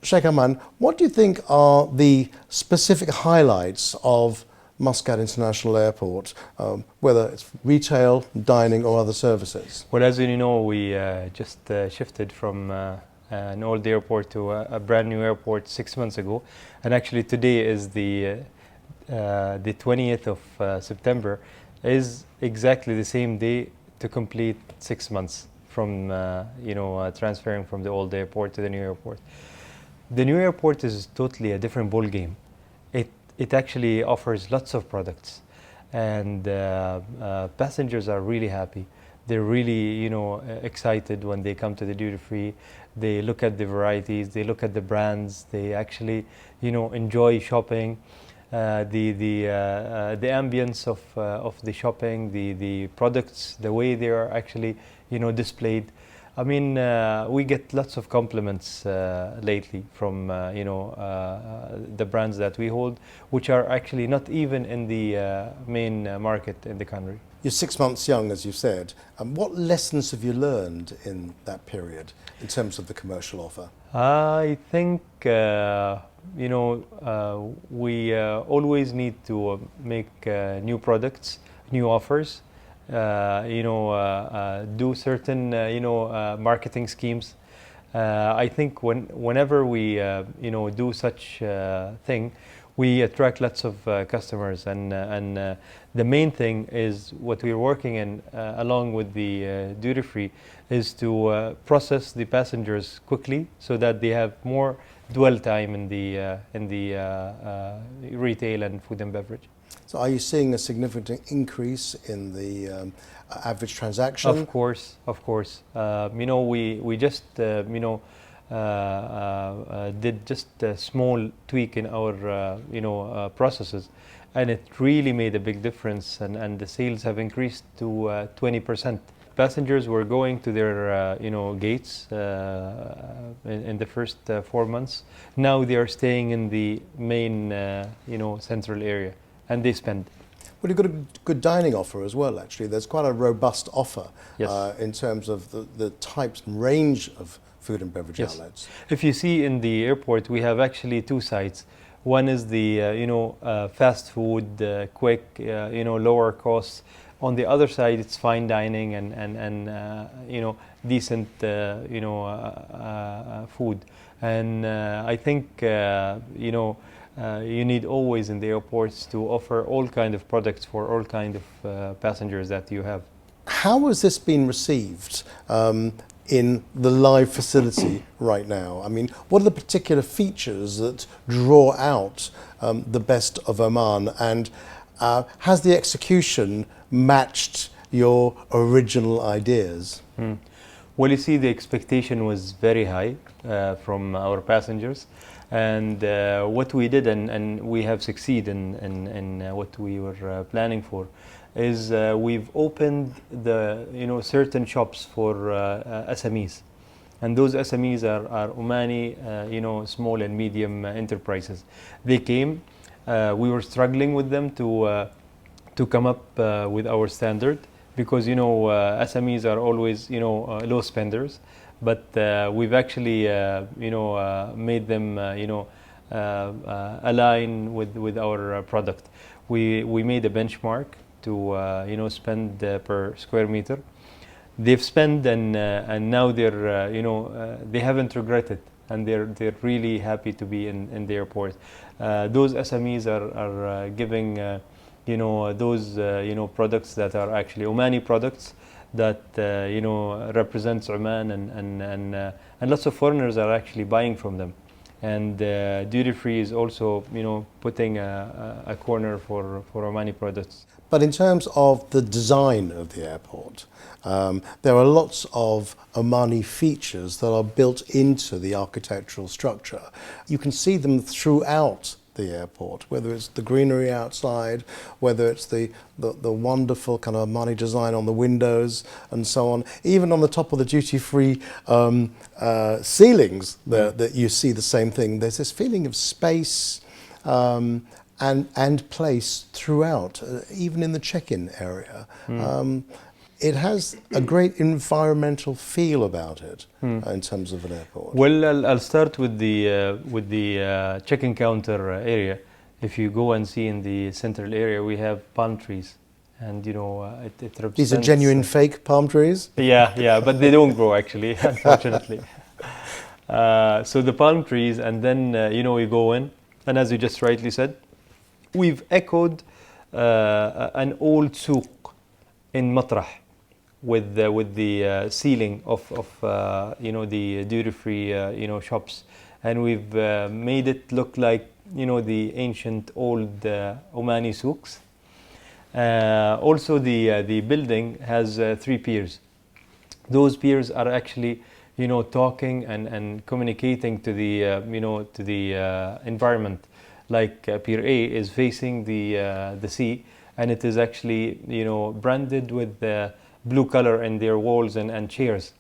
Sheikh Aimen, what do you think are the specific highlights of Muscat International Airport, whether it's retail, dining or other services? Well, as you know, we just shifted from an old airport to a brand new airport 6 months ago, and actually today is the 20th of September, is exactly the same day to complete 6 months from transferring from the old airport to the new airport. The new airport is totally a different ball game. It actually offers lots of products, and passengers are really happy. They're really excited when they come to the duty free. They look at the varieties, they look at the brands, they actually enjoy shopping. The ambience of the shopping, the products, the way they are actually displayed. I mean, we get lots of compliments lately from the brands that we hold, which are actually not even in the main market in the country. You're 6 months young, as you said. What lessons have you learned in that period in terms of the commercial offer? I think we always need to make new products, new offers. Do certain marketing schemes. I think whenever we do such thing, we attract lots of customers, and the main thing is what we're working in along with the duty free is to process the passengers quickly so that they have more dwell time in the retail and food and beverage. So are you seeing a significant increase in the average transaction? Of course. We just did just a small tweak in our processes, and it really made a big difference, and the sales have increased to 20%. Passengers were going to their gates in the first 4 months. Now they are staying in the main central area, and they spend. Well, you've got a good dining offer as well, actually. There's quite a robust offer. Yes. In terms of the types and range of food and beverage Yes. outlets. If you see in the airport, we have actually two sides. One is the fast food, quick, lower costs. On the other side, it's fine dining and decent food. And I think you need always in the airports to offer all kind of products for all kind of passengers that you have. How has this been received in the live facility right now? I mean, what are the particular features that draw out the best of Oman, and has the execution matched your original ideas? Well, you see, the expectation was very high from our passengers, and what we did, and we have succeeded in what we were planning for, is we've opened the certain shops for SMEs, and those SMEs are Omani small and medium enterprises. They came. We were struggling with them to come up with our standard, because SMEs are always low spenders, but we've actually made them align with our product. We made a benchmark to spend per square meter. They've spent, and now they're they haven't regretted, and they're really happy to be in the airport. Those SMEs are giving those products that are actually Omani products that represents Oman, and lots of foreigners are actually buying from them. And duty free is also putting a corner for Omani products. But in terms of the design of the airport, there are lots of Omani features that are built into the architectural structure. You can see them throughout the airport, whether it's the greenery outside, whether it's the wonderful kind of Omani design on the windows and so on. Even on the top of the duty-free ceilings, that you see the same thing. There's this feeling of space and place throughout, even in the check-in area. it has a great environmental feel about it in terms of an airport. Well, I'll start with the check-in counter area. If you go and see in the central area, we have palm trees, and it represents. These are genuine fake palm trees? Yeah, but they don't grow actually, unfortunately. So the palm trees, and then we go in, and as you just rightly said, we've echoed an old souk in Matrah with the ceiling of the duty-free shops, and we've made it look like the ancient old Omani souks. Also, the building has 3 piers. Those piers are actually talking and communicating to the environment. Like Pier A is facing the sea, and it is actually branded with the blue color in their walls and chairs.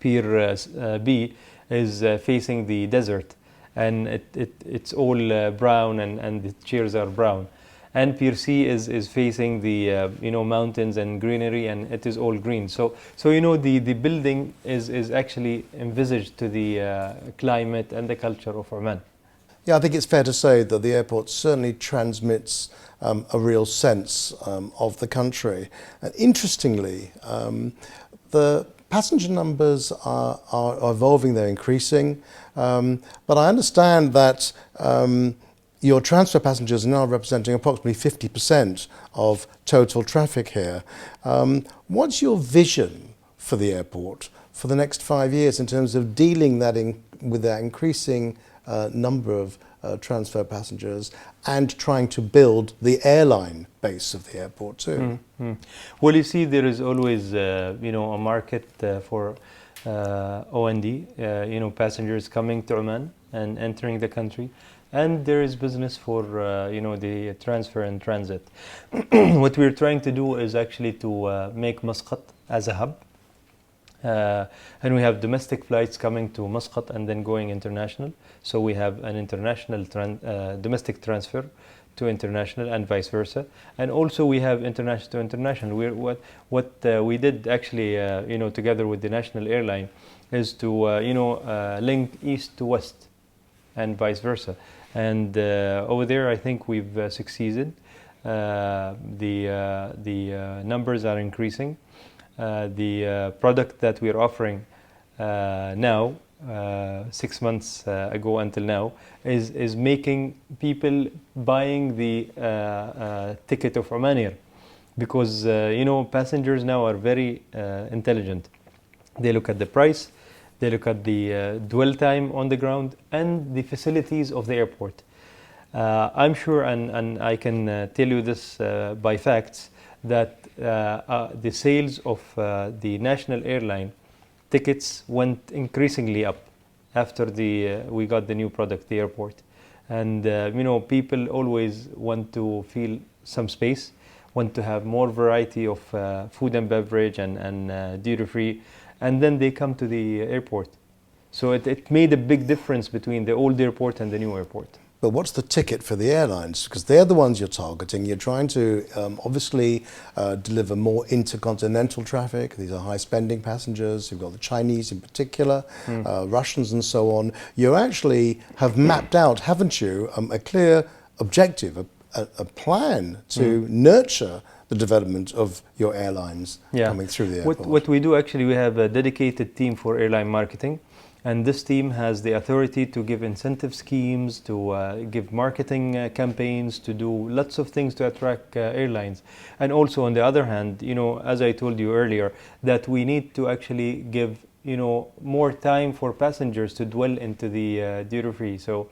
Pier B is facing the desert, and it's all brown, and the chairs are brown. And Pier C is facing the mountains and greenery, and it is all green. So the building is actually envisaged to the climate and the culture of Oman. Yeah, I think it's fair to say that the airport certainly transmits a real sense of the country. And interestingly, the passenger numbers are evolving, they're increasing. But I understand that your transfer passengers are now representing approximately 50% of total traffic here. What's your vision for the airport for the next 5 years in terms of dealing with that increasing number of transfer passengers and trying to build the airline base of the airport too? Well, you see, there is always a market for O&D, passengers coming to Oman and entering the country. And there is business for the transfer and transit. What we're trying to do is actually to make Muscat as a hub, and we have domestic flights coming to Muscat and then going international. So we have an international domestic transfer to international and vice versa, and also we have international to international. What we did actually together with the national airline is to link east to west and vice versa. And over there, I think we've succeeded. The numbers are increasing. The product that we're offering now, 6 months ago until now, is making people buying the ticket of Oman Air, because passengers now are very intelligent. They look at the price. They look at the dwell time on the ground and the facilities of the airport. I'm sure, and I can tell you this by facts, that the sales of the national airline tickets went increasingly up after we got the new product, the airport. And people always want to feel some space, want to have more variety of food and beverage and duty-free. And then they come to the airport. So it made a big difference between the old airport and the new airport. But what's the ticket for the airlines? Because they're the ones you're targeting. You're trying to obviously deliver more intercontinental traffic. These are high-spending passengers. You've got the Chinese in particular, Russians and so on. You actually have mapped out, haven't you, a clear objective, a plan to nurture the development of your airlines coming through the airport. What we do, actually, we have a dedicated team for airline marketing, and this team has the authority to give incentive schemes, to give marketing campaigns, to do lots of things to attract airlines. And also, on the other hand, as I told you earlier, that we need to actually give more time for passengers to dwell into the duty-free. So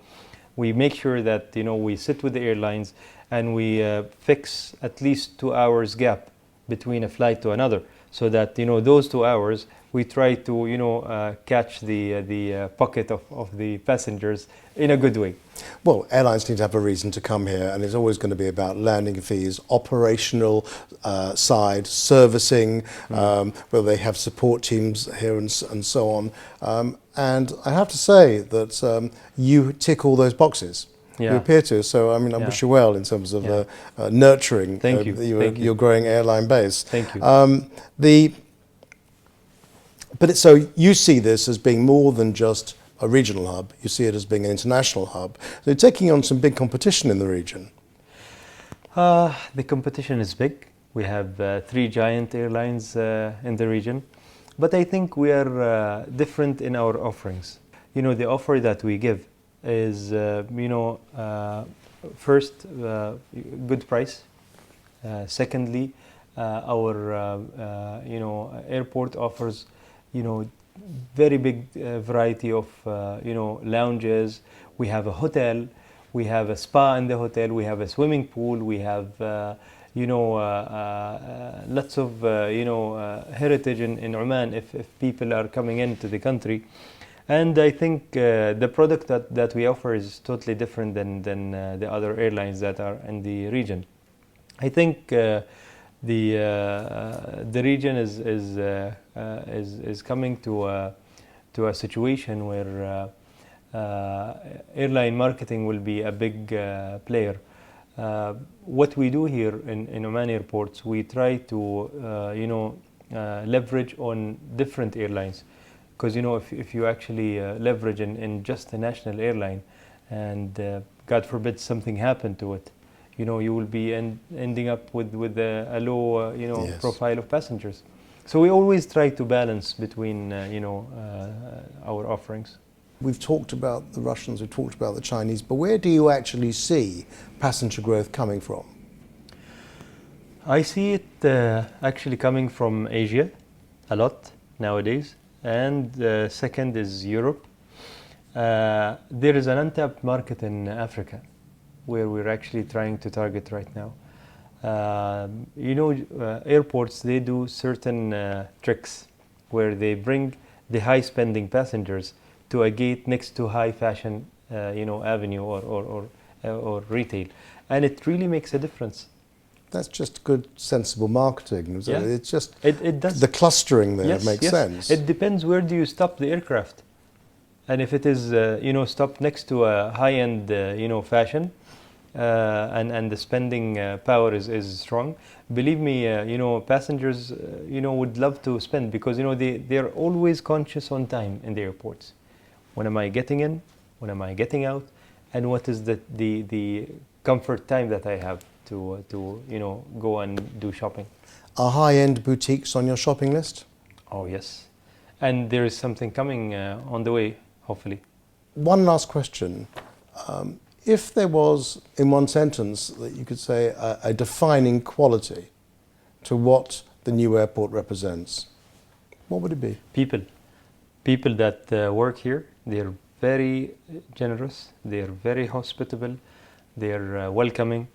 we make sure that we sit with the airlines and we fix at least 2 hours gap between a flight to another, so that those 2 hours we try to catch the pocket of the passengers in a good way. Well, airlines need to have a reason to come here, and it's always going to be about landing fees, operational side, servicing, where they have support teams here and so on. And I have to say that you tick all those boxes. Yeah. You appear to. So, I mean, I wish you well in terms of nurturing Thank you. Thank you. your growing airline base. Thank you. So you see this as being more than just a regional hub. You see it as being an international hub. So you're taking on some big competition in the region. The competition is big. We have 3 giant airlines in the region, but I think we are different in our offerings. You know, the offer that we give is, first, good price. Secondly, our airport offers, very big variety of lounges. We have a hotel. We have a spa in the hotel. We have a swimming pool. We have lots of heritage in Oman if people are coming into the country. And I think the product that we offer is totally different than the other airlines that are in the region. I think the region is coming to a situation where airline marketing will be a big player. What we do here in Oman airports, we try to leverage on different airlines, because if you actually leverage in just a national airline, and God forbid something happened to it, you will be ending up with a low Yes. profile of passengers. So we always try to balance between our offerings. We've talked about the Russians, we've talked about the Chinese, but where do you actually see passenger growth coming from? I see it actually coming from Asia a lot nowadays, and second is Europe. There is an untapped market in Africa where we're actually trying to target right now. Airports, they do certain tricks where they bring the high spending passengers to a gate next to high fashion avenue or retail, and it really makes a difference. That's just good, sensible marketing. Yeah. It's just It does. the clustering there Yes, makes yes. sense. It depends where do you stop the aircraft, and if it is stopped next to a high-end fashion and the spending power is strong, believe me, passengers would love to spend, because they're always conscious on time in the airports. When am I getting in? When am I getting out? And what is the comfort time that I have to go and do shopping? Are high-end boutiques on your shopping list? Oh yes, and there is something coming on the way, hopefully. One last question. If there was, in one sentence, that you could say a defining quality to what the new airport represents, what would it be? People. People that work here, they're very generous, they're very hospitable, they're welcoming,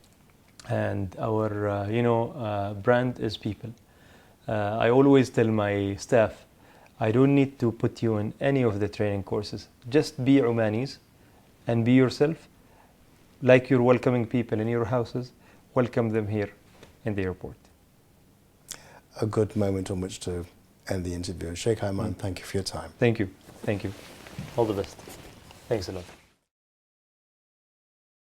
and our brand is people. I always tell my staff, I don't need to put you in any of the training courses. Just be Omanis and be yourself. Like you're welcoming people in your houses, welcome them here in the airport. A good moment on which to end the interview. Sheikh Aimen, thank you for your time. Thank you. Thank you. All the best. Thanks a lot.